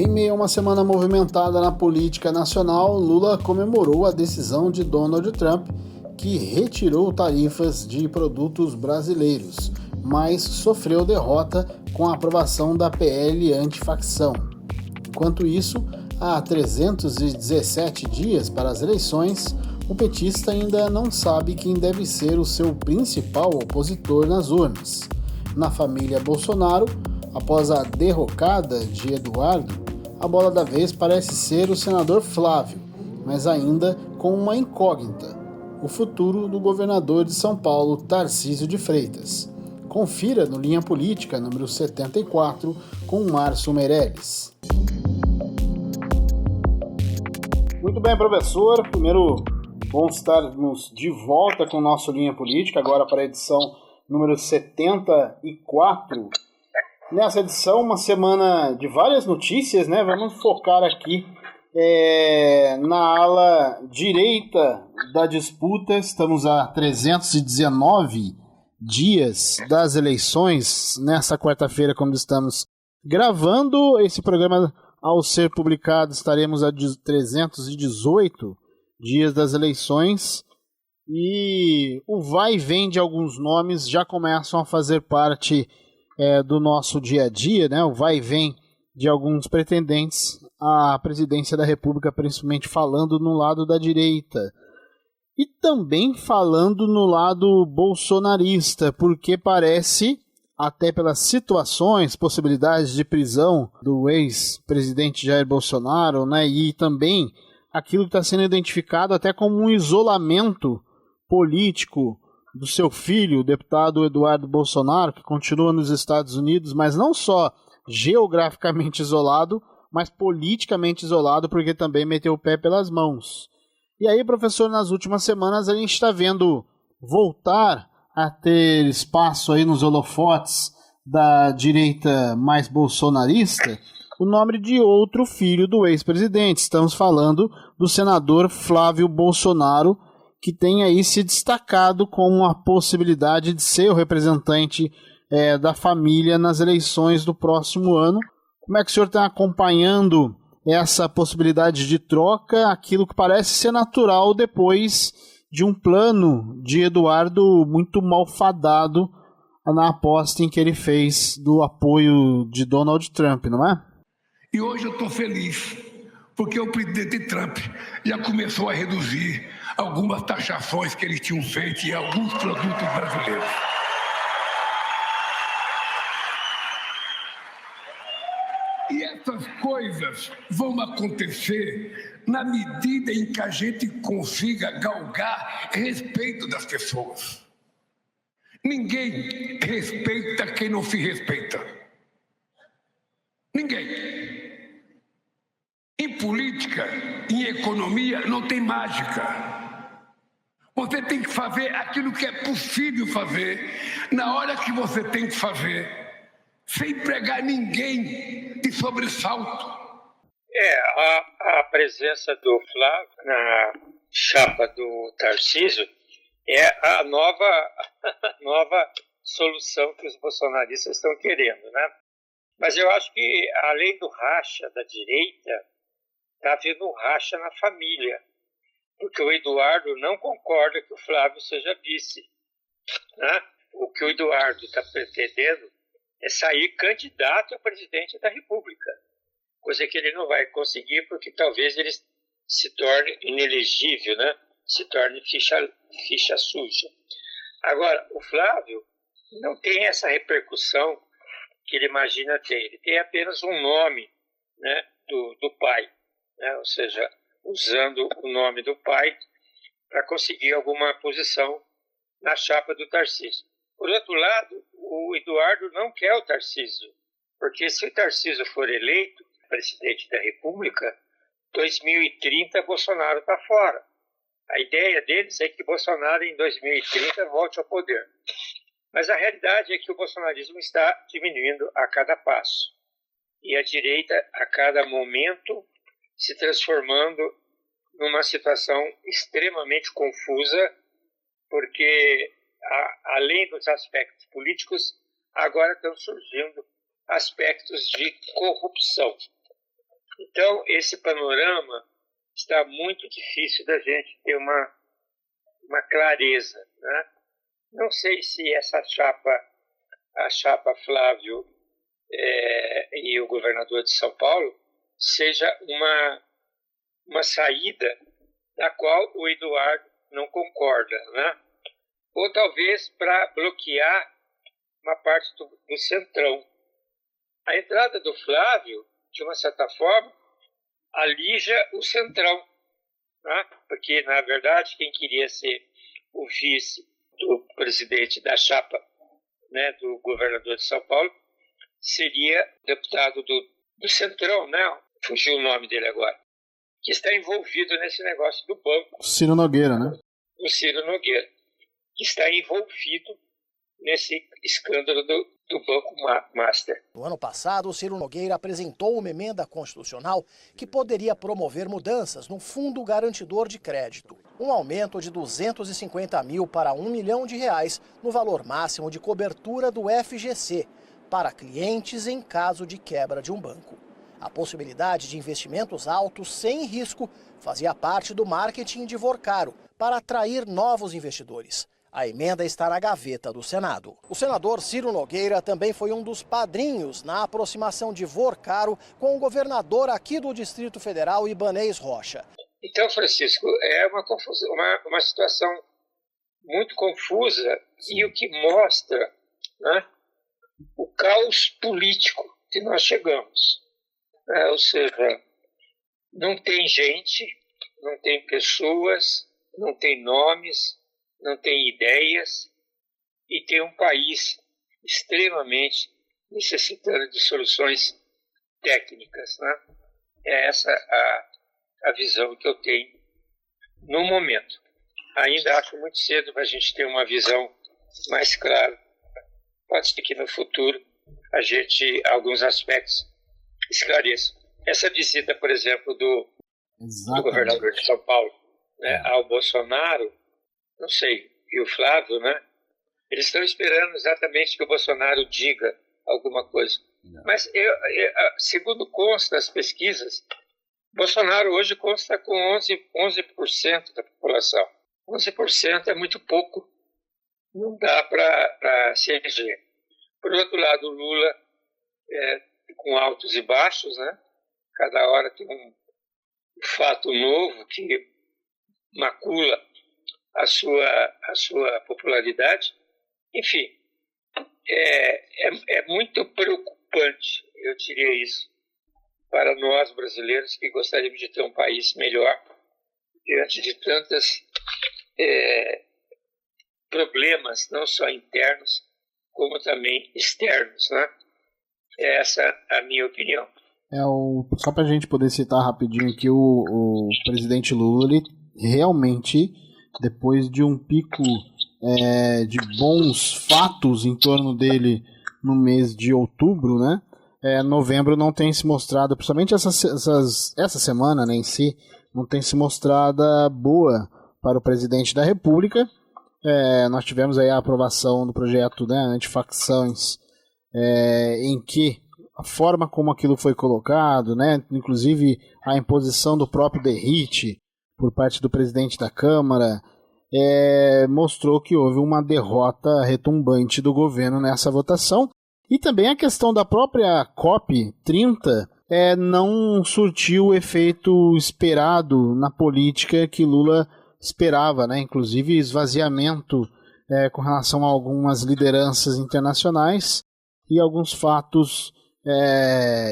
Em meio a uma semana movimentada na política nacional, Lula comemorou a decisão de Donald Trump, que retirou tarifas de produtos brasileiros, mas sofreu derrota com a aprovação da PL antifacção. Enquanto isso, há 317 dias para as eleições, o petista ainda não sabe quem deve ser o seu principal opositor nas urnas. Na família Bolsonaro, após a derrocada de Eduardo, a bola da vez parece ser o senador Flávio, mas ainda com uma incógnita: o futuro do governador de São Paulo, Tarcísio de Freitas. Confira no Linha Política, número 74, com Márcio Meirelles. Muito bem, professor. Primeiro, bom estarmos de volta com o nosso Linha Política, agora para a edição número 74. Nessa edição, uma semana de várias notícias, né? Vamos focar aqui na ala direita da disputa. Estamos a 319 dias das eleições. Nessa quarta-feira, quando estamos gravando esse programa, ao ser publicado, estaremos a 318 dias das eleições. E o vai e vem de alguns nomes já começam a fazer parte do nosso dia a dia, né? O vai e vem de alguns pretendentes à presidência da República, principalmente falando no lado da direita. E também falando no lado bolsonarista, porque parece, até pelas situações, possibilidades de prisão do ex-presidente Jair Bolsonaro, né? E também aquilo que está sendo identificado até como um isolamento político do seu filho, o deputado Eduardo Bolsonaro, que continua nos Estados Unidos, mas não só geograficamente isolado, mas politicamente isolado, porque também meteu o pé pelas mãos. E aí, professor, nas últimas semanas a gente está vendo voltar a ter espaço aí nos holofotes da direita mais bolsonarista o nome de outro filho do ex-presidente. Estamos falando do senador Flávio Bolsonaro, que tem aí se destacado como a possibilidade de ser o representante da família nas eleições do próximo ano. Como é que o senhor está acompanhando essa possibilidade de troca, aquilo que parece ser natural depois de um plano de Eduardo muito malfadado na aposta em que ele fez do apoio de Donald Trump, não é? E hoje eu estou feliz, porque o presidente Trump já começou a reduzir algumas taxações que eles tinham feito em alguns produtos brasileiros. E essas coisas vão acontecer na medida em que a gente consiga galgar respeito das pessoas. Ninguém respeita quem não se respeita. Ninguém. Em política, em economia, não tem mágica. Você tem que fazer aquilo que é possível fazer, na hora que você tem que fazer, sem pregar ninguém de sobressalto. A presença do Flávio na chapa do Tarcísio é a nova solução que os bolsonaristas estão querendo, né? Mas eu acho que, além do racha da direita, está havendo um racha na família, porque o Eduardo não concorda que o Flávio seja vice, né? O que o Eduardo está pretendendo é sair candidato a presidente da República, coisa que ele não vai conseguir, porque talvez ele se torne inelegível, né? Se torne ficha suja. Agora, o Flávio não tem essa repercussão que ele imagina ter. Ele tem apenas um nome, né, do pai, né? Ou seja, usando o nome do pai para conseguir alguma posição na chapa do Tarcísio. Por outro lado, o Eduardo não quer o Tarcísio, porque se o Tarcísio for eleito presidente da República, 2030 Bolsonaro está fora. A ideia deles é que Bolsonaro em 2030 volte ao poder. Mas a realidade é que o bolsonarismo está diminuindo a cada passo. E a direita, a cada momento, se transformando numa situação extremamente confusa, porque, além dos aspectos políticos, agora estão surgindo aspectos de corrupção. Então, esse panorama está muito difícil da gente ter uma clareza, né? Não sei se essa a chapa Flávio e o governador de São Paulo, seja uma saída da qual o Eduardo não concorda, né? Ou talvez para bloquear uma parte do centrão. A entrada do Flávio, de uma certa forma, alija o centrão, né? Porque, na verdade, quem queria ser o vice do presidente da chapa, né, do governador de São Paulo, seria deputado do centrão, né? Fugiu o nome dele agora, que está envolvido nesse negócio do banco. Ciro Nogueira, né? O Ciro Nogueira, que está envolvido nesse escândalo do Banco Master. No ano passado, o Ciro Nogueira apresentou uma emenda constitucional que poderia promover mudanças no Fundo Garantidor de Crédito. Um aumento de 250 mil para R$1 milhão no valor máximo de cobertura do FGC para clientes em caso de quebra de um banco. A possibilidade de investimentos altos sem risco fazia parte do marketing de Vorcaro para atrair novos investidores. A emenda está na gaveta do Senado. O senador Ciro Nogueira também foi um dos padrinhos na aproximação de Vorcaro com o governador aqui do Distrito Federal, Ibanez Rocha. Então, Francisco, é uma situação muito confusa. Sim. E o que mostra, né, o caos político que nós chegamos. Ou seja, não tem gente, não tem pessoas, não tem nomes, não tem ideias, e tem um país extremamente necessitando de soluções técnicas, né? É essa a visão que eu tenho no momento. Ainda acho muito cedo para a gente ter uma visão mais clara. Pode ser que no futuro a gente, alguns aspectos, esclareça. Essa visita, por exemplo, do governador de São Paulo, né, ao Bolsonaro, não sei, e o Flávio, né? Eles estão esperando exatamente que o Bolsonaro diga alguma coisa. Não. Mas, segundo consta as pesquisas, Bolsonaro hoje consta com 11% da população. 11% é muito pouco. Não dá para se eleger. Por outro lado, o Lula, com altos e baixos, né? Cada hora tem um fato novo que macula a sua popularidade. Enfim, é muito preocupante, eu diria isso, para nós brasileiros que gostaríamos de ter um país melhor diante de tantos problemas, não só internos, como também externos, né? Essa é a minha opinião. Só para a gente poder citar rapidinho aqui, o presidente Lula, ele realmente, depois de um pico de bons fatos em torno dele no mês de outubro, né? Novembro não tem se mostrado, principalmente essa semana, né, em si, não tem se mostrado boa para o presidente da República. Nós tivemos aí a aprovação do projeto, né, antifacções, em que a forma como aquilo foi colocado, né, inclusive a imposição do próprio derrite por parte do presidente da Câmara, mostrou que houve uma derrota retumbante do governo nessa votação. E também a questão da própria COP30 não surtiu o efeito esperado na política que Lula esperava, né? Inclusive esvaziamento com relação a algumas lideranças internacionais e alguns fatos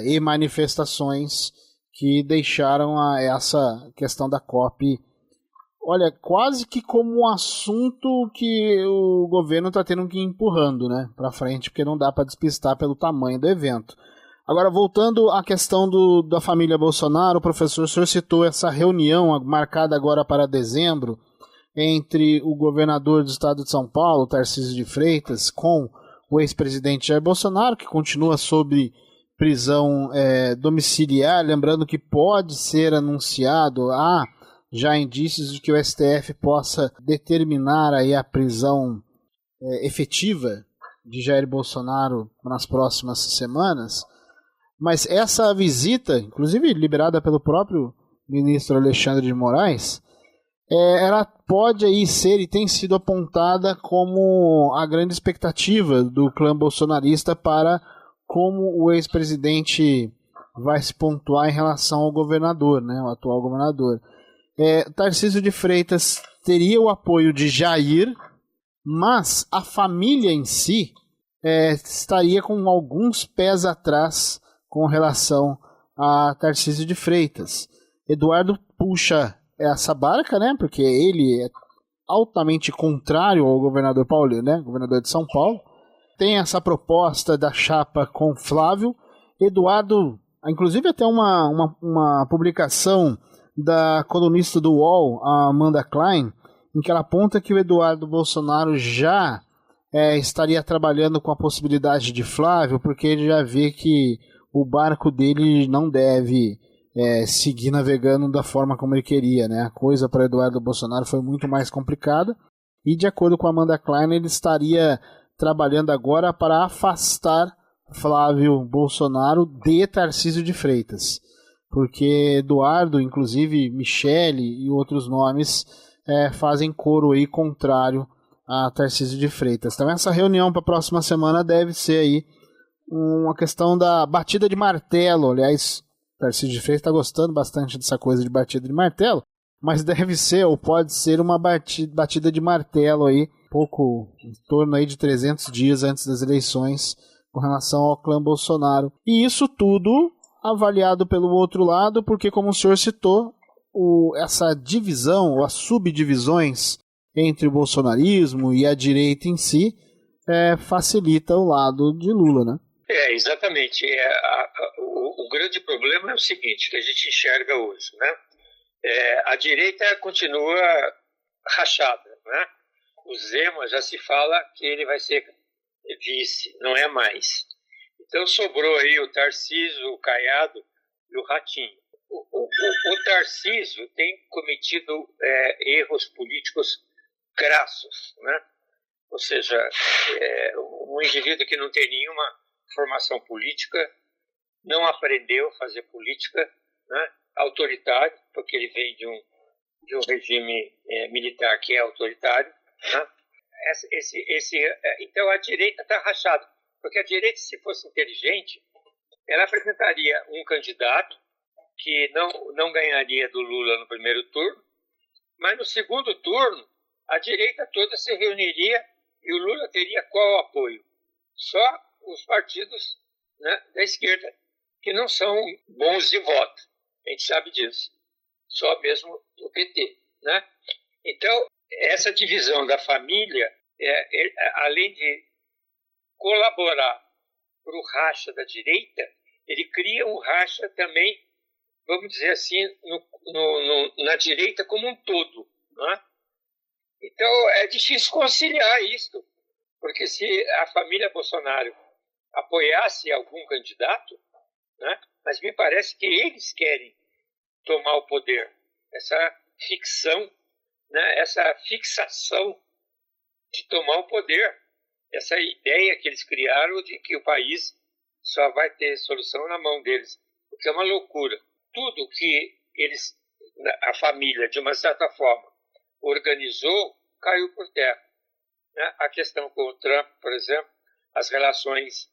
e manifestações que deixaram essa questão da COP, olha, quase que como um assunto que o governo está tendo que ir empurrando, né, para frente, porque não dá para despistar pelo tamanho do evento. Agora, voltando à questão da família Bolsonaro, o senhor citou essa reunião marcada agora para dezembro entre o governador do estado de São Paulo, Tarcísio de Freitas, com o ex-presidente Jair Bolsonaro, que continua sob prisão domiciliar, lembrando que pode ser anunciado já indícios de que o STF possa determinar aí a prisão efetiva de Jair Bolsonaro nas próximas semanas. Mas essa visita, inclusive liberada pelo próprio ministro Alexandre de Moraes, ela pode aí ser e tem sido apontada como a grande expectativa do clã bolsonarista para como o ex-presidente vai se pontuar em relação ao governador, né, o atual governador. Tarcísio de Freitas teria o apoio de Jair, mas a família em si estaria com alguns pés atrás com relação a Tarcísio de Freitas. Eduardo puxa essa barca, né? Porque ele é altamente contrário ao governador Paulino, né? Governador de São Paulo. Tem essa proposta da chapa com Flávio. Eduardo, inclusive até uma publicação da colunista do UOL, a Amanda Klein, em que ela aponta que o Eduardo Bolsonaro já estaria trabalhando com a possibilidade de Flávio, porque ele já vê que o barco dele não deve seguir navegando da forma como ele queria, né? A coisa para Eduardo Bolsonaro foi muito mais complicada e, de acordo com a Amanda Klein, ele estaria trabalhando agora para afastar Flávio Bolsonaro de Tarcísio de Freitas, porque Eduardo, inclusive Michele e outros nomes fazem coro aí contrário a Tarcísio de Freitas. Então essa reunião para a próxima semana deve ser aí uma questão da batida de martelo. Aliás, Tarcísio de Freitas está gostando bastante dessa coisa de batida de martelo, mas deve ser ou pode ser uma batida de martelo aí, em torno aí de 300 dias antes das eleições, com relação ao clã Bolsonaro. E isso tudo avaliado pelo outro lado, porque, como o senhor citou, essa divisão ou as subdivisões entre o bolsonarismo e a direita em si facilita o lado de Lula, né? Exatamente. O grande problema é o seguinte, que a gente enxerga hoje, né? A direita continua rachada, né? O Zema já se fala que ele vai ser vice, não é mais. Então sobrou aí o Tarcísio, o Caiado e o Ratinho. O Tarcísio tem cometido erros políticos crassos, né? Ou seja, um indivíduo que não tem nenhuma formação política, não aprendeu a fazer política, né? Autoritário, porque ele vem de um regime militar que é autoritário, né? Então a direita está rachada, porque a direita, se fosse inteligente, ela apresentaria um candidato que não ganharia do Lula no primeiro turno, mas no segundo turno a direita toda se reuniria e o Lula teria qual apoio? Só os partidos, né, da esquerda, que não são bons de voto. A gente sabe disso. Só mesmo o PT, né? Então, essa divisão da família, além de colaborar para o racha da direita, ele cria um racha também, vamos dizer assim, na direita como um todo, né? Então, é difícil conciliar isso, porque se a família Bolsonaro apoiasse algum candidato, né, mas me parece que eles querem tomar o poder. Essa ficção, né, essa fixação de tomar o poder, essa ideia que eles criaram de que o país só vai ter solução na mão deles, o que é uma loucura. Tudo que a família, de uma certa forma, organizou, caiu por terra. Né? A questão com o Trump, por exemplo, as relações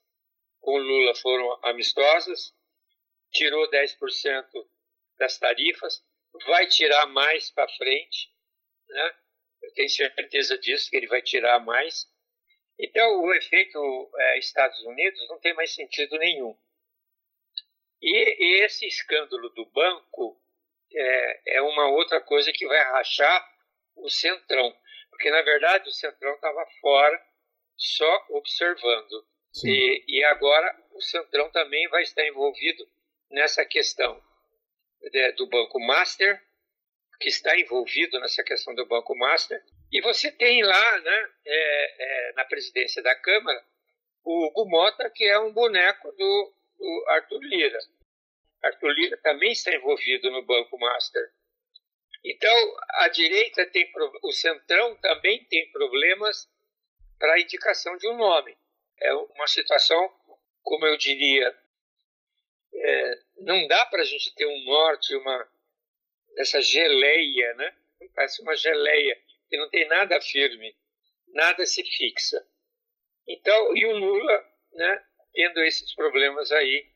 com o Lula foram amistosas, tirou 10% das tarifas, vai tirar mais para frente, né? Eu tenho certeza disso, que ele vai tirar mais. Então, o efeito Estados Unidos não tem mais sentido nenhum. E esse escândalo do banco é uma outra coisa que vai rachar o Centrão, porque, na verdade, o Centrão estava fora, só observando. E agora o Centrão também vai estar envolvido nessa questão do Banco Master, que está envolvido nessa questão do Banco Master. E você tem lá, né, na presidência da Câmara, o Hugo Mota, que é um boneco do Arthur Lira. Arthur Lira também está envolvido no Banco Master. Então, a direita o Centrão também tem problemas para a indicação de um nome. É uma situação, como eu diria, Não dá para a gente ter um norte, essa geleia, né? Parece uma geleia, que não tem nada firme, nada se fixa. Então, e o Lula, né, tendo esses problemas aí,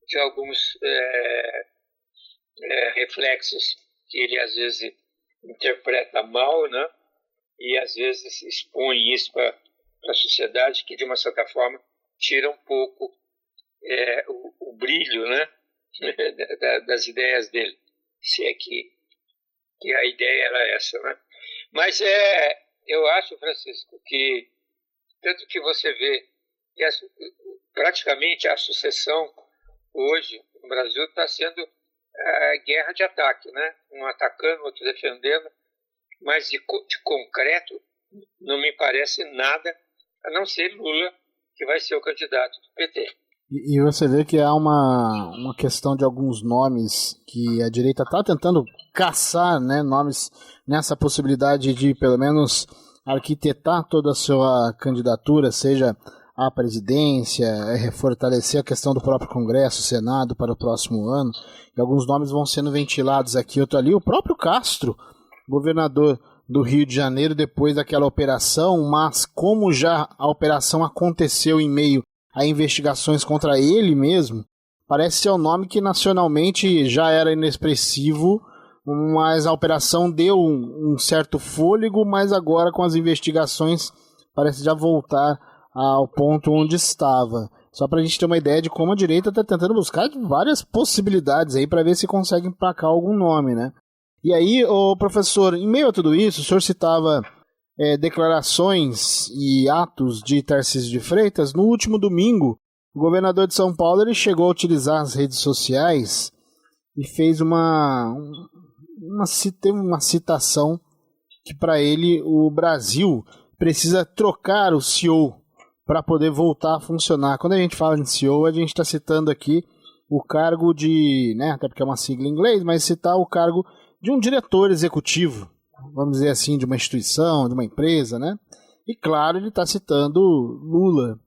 de alguns reflexos que ele às vezes interpreta mal, né? E às vezes expõe isso para a sociedade, que de uma certa forma tira um pouco o brilho, né? das ideias dele, se é que a ideia era essa, né? Mas eu acho, Francisco, que tanto que você vê que praticamente a sucessão hoje no Brasil está sendo guerra de ataque, né? Um atacando, outro defendendo, mas de concreto não me parece nada, a não ser Lula, que vai ser o candidato do PT. E você vê que há uma questão de alguns nomes que a direita está tentando caçar, né, nomes nessa possibilidade de, pelo menos, arquitetar toda a sua candidatura, seja à presidência, fortalecer a questão do próprio Congresso, Senado para o próximo ano. E alguns nomes vão sendo ventilados aqui, outro ali. O próprio Castro, governador do Rio de Janeiro, depois daquela operação, mas como já a operação aconteceu em meio a investigações contra ele mesmo, parece ser um nome que nacionalmente já era inexpressivo, mas a operação deu um certo fôlego, mas agora com as investigações parece já voltar ao ponto onde estava. Só para a gente ter uma ideia de como a direita está tentando buscar várias possibilidades aí para ver se consegue emplacar algum nome, né? E aí, professor, em meio a tudo isso, o senhor citava declarações e atos de Tarcísio de Freitas. No último domingo, o governador de São Paulo ele chegou a utilizar as redes sociais e fez uma citação que para ele o Brasil precisa trocar o CEO para poder voltar a funcionar. Quando a gente fala de CEO, a gente está citando aqui o cargo de, né, até porque é uma sigla em inglês, mas citar o cargo de um diretor executivo, vamos dizer assim, de uma instituição, de uma empresa, né? E claro, ele está citando Lula.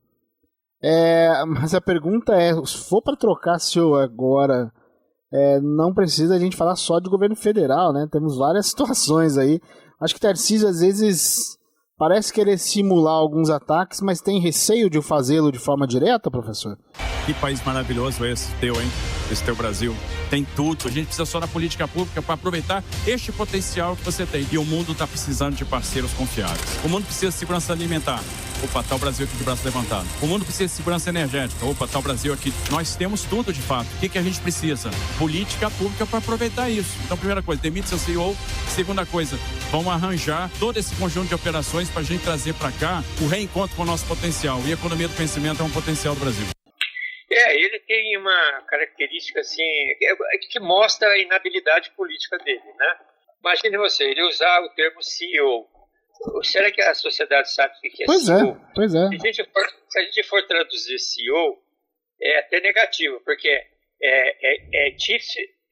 Mas a pergunta se for para trocar CEO agora, não precisa a gente falar só de governo federal, né? Temos várias situações aí. Acho que Tarcísio às vezes parece querer simular alguns ataques, mas tem receio de fazê-lo de forma direta, professor? Que país maravilhoso esse teu, hein? Esse teu Brasil. Tem tudo. A gente precisa só da política pública para aproveitar este potencial que você tem. E o mundo está precisando de parceiros confiáveis. O mundo precisa de segurança alimentar. Opa, tá o Brasil aqui de braço levantado. O mundo precisa de segurança energética. Opa, tá o Brasil aqui. Nós temos tudo de fato. O que a gente precisa? Política pública para aproveitar isso. Então, primeira coisa, demite seu CEO. Segunda coisa, vamos arranjar todo esse conjunto de operações para a gente trazer para cá o reencontro com o nosso potencial. E a economia do conhecimento é um potencial do Brasil. Ele tem uma característica assim que mostra a inabilidade política dele, né? Imagine você, ele usar o termo CEO. Será que a sociedade sabe o que é CEO? Pois é. Se a gente for traduzir CEO, é até negativo, porque é Chief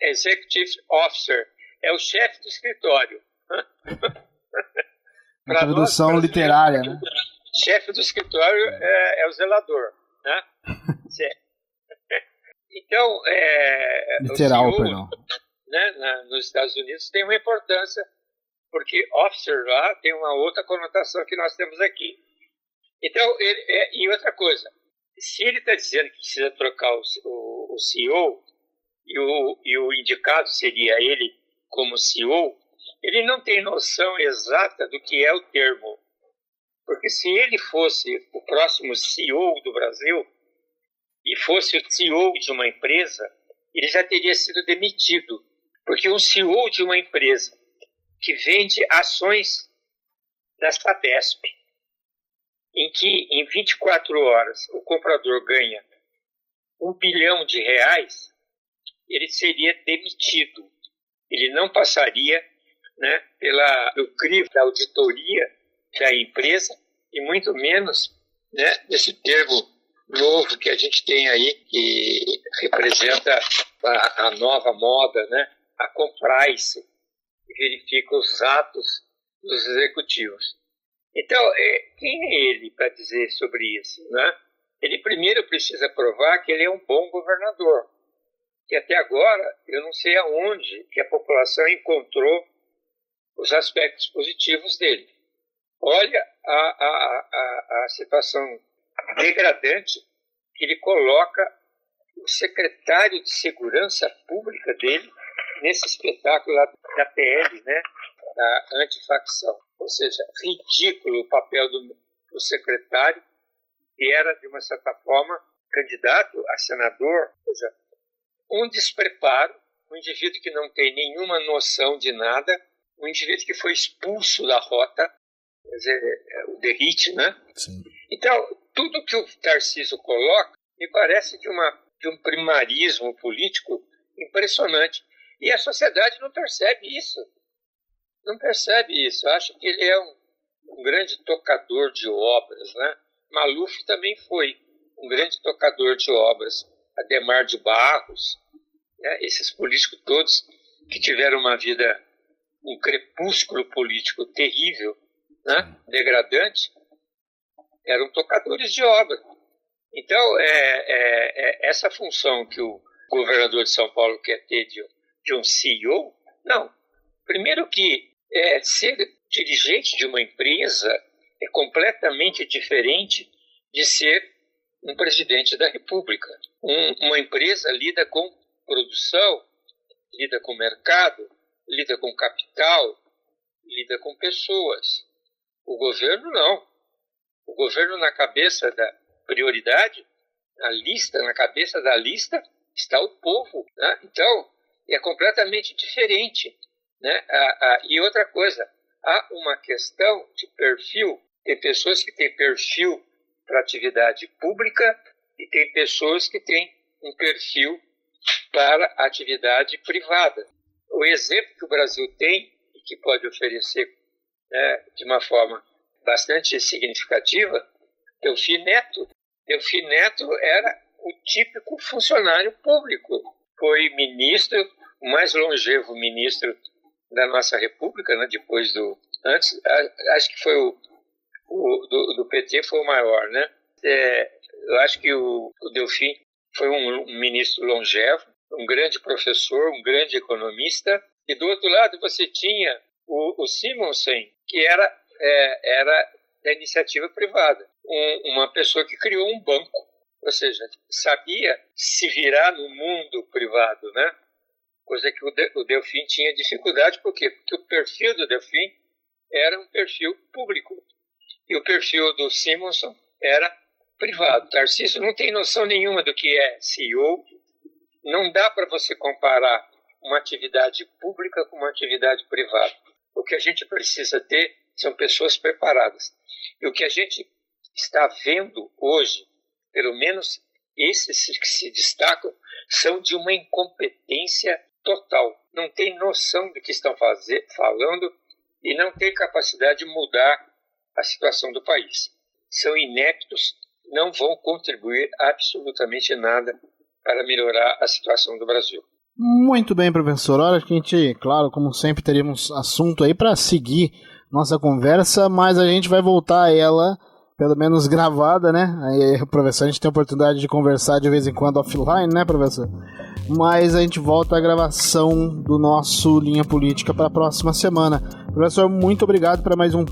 Executive Officer, é o chefe do escritório. Uma tradução literária, né? Chefe do escritório é o zelador, né? Então, literal, o CEO, perdão. Né, nos Estados Unidos tem uma importância, porque officer lá tem uma outra conotação que nós temos aqui. Então, e outra coisa, se ele está dizendo que precisa trocar o CEO e o indicado seria ele como CEO, ele não tem noção exata do que é o termo. Porque se ele fosse o próximo CEO do Brasil e fosse o CEO de uma empresa, ele já teria sido demitido. Porque um CEO de uma empresa que vende ações da Sabesp, em que em 24 horas o comprador ganha R$1 bilhão, ele seria demitido. Ele não passaria, né, pelo crivo da auditoria da empresa e muito menos, né, desse termo novo que a gente tem aí, que representa a nova moda, né, a compliance, que verifica os atos dos executivos. Então, quem é ele para dizer sobre isso, né? Ele primeiro precisa provar que ele é um bom governador, que que até agora eu não sei aonde que a população encontrou os aspectos positivos dele. Olha a situação degradante que ele coloca o secretário de Segurança Pública dele nesse espetáculo lá da PL, né, da antifacção. Ou seja, ridículo o papel do secretário, que era, de uma certa forma, candidato a senador. Ou seja, um despreparo, um indivíduo que não tem nenhuma noção de nada, um indivíduo que foi expulso da rota, quer dizer, o derrite, né? Sim. Então, tudo que o Tarcísio coloca me parece de um primarismo político impressionante. E a sociedade não percebe isso. Não percebe isso. Acha que ele é um grande tocador de obras, né? Maluf também foi um grande tocador de obras. Adhemar de Barros, né? Esses políticos todos que tiveram uma vida, um crepúsculo político terrível, né? Degradante, eram tocadores de obra. Então, essa função que o governador de São Paulo quer ter de um CEO, não. Primeiro que ser dirigente de uma empresa é completamente diferente de ser um presidente da República. Uma empresa lida com produção, lida com mercado, lida com capital, lida com pessoas. O governo não. O governo, na cabeça da prioridade, na cabeça da lista, está o povo, né? Então, é completamente diferente, né? E outra coisa, há uma questão de perfil. Tem pessoas que têm perfil para atividade pública e tem pessoas que têm um perfil para atividade privada. O exemplo que o Brasil tem e que pode oferecer, né, de uma forma bastante significativa, Delfim Neto. Delfim Neto era o típico funcionário público. Foi ministro, o mais longevo ministro da nossa República, né, depois do... Antes, acho que foi do PT foi o maior, né? Eu acho que o Delfim foi um ministro longevo, um grande professor, um grande economista. E do outro lado você tinha o Simonsen, que era da iniciativa privada. Uma pessoa que criou um banco, ou seja, sabia se virar no mundo privado, né? Coisa que o Delfim tinha dificuldade. Por quê? Porque o perfil do Delfim era um perfil público e o perfil do Simonsen era privado. Tarcísio não tem noção nenhuma do que é CEO. Não dá para você comparar uma atividade pública com uma atividade privada. O que a gente precisa ter são pessoas preparadas. E o que a gente está vendo hoje, pelo menos esses que se destacam, são de uma incompetência total. Não tem noção do que estão falando e não tem capacidade de mudar a situação do país. São ineptos, não vão contribuir absolutamente nada para melhorar a situação do Brasil. Muito bem, professor. Olha, que a gente, claro, como sempre, teríamos assunto aí para seguir nossa conversa, mas a gente vai voltar a ela, pelo menos gravada, né? Aí, professor, a gente tem a oportunidade de conversar de vez em quando offline, né, professor? Mas a gente volta à gravação do nosso Linha Política para a próxima semana. Professor, muito obrigado para mais um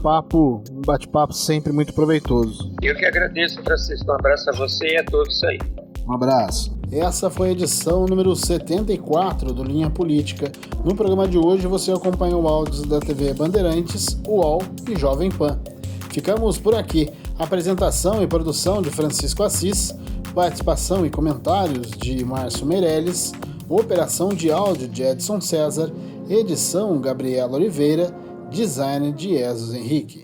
bate-papo sempre muito proveitoso. Eu que agradeço, Francisco. Um abraço a você e a todos aí. Um abraço. Essa foi a edição número 74 do Linha Política. No programa de hoje você acompanhou áudios da TV Bandeirantes, UOL e Jovem Pan. Ficamos por aqui. Apresentação e produção de Francisco Assis, participação e comentários de Márcio Meirelles, operação de áudio de Edson César, edição Gabriela Oliveira, design de Jesus Henrique.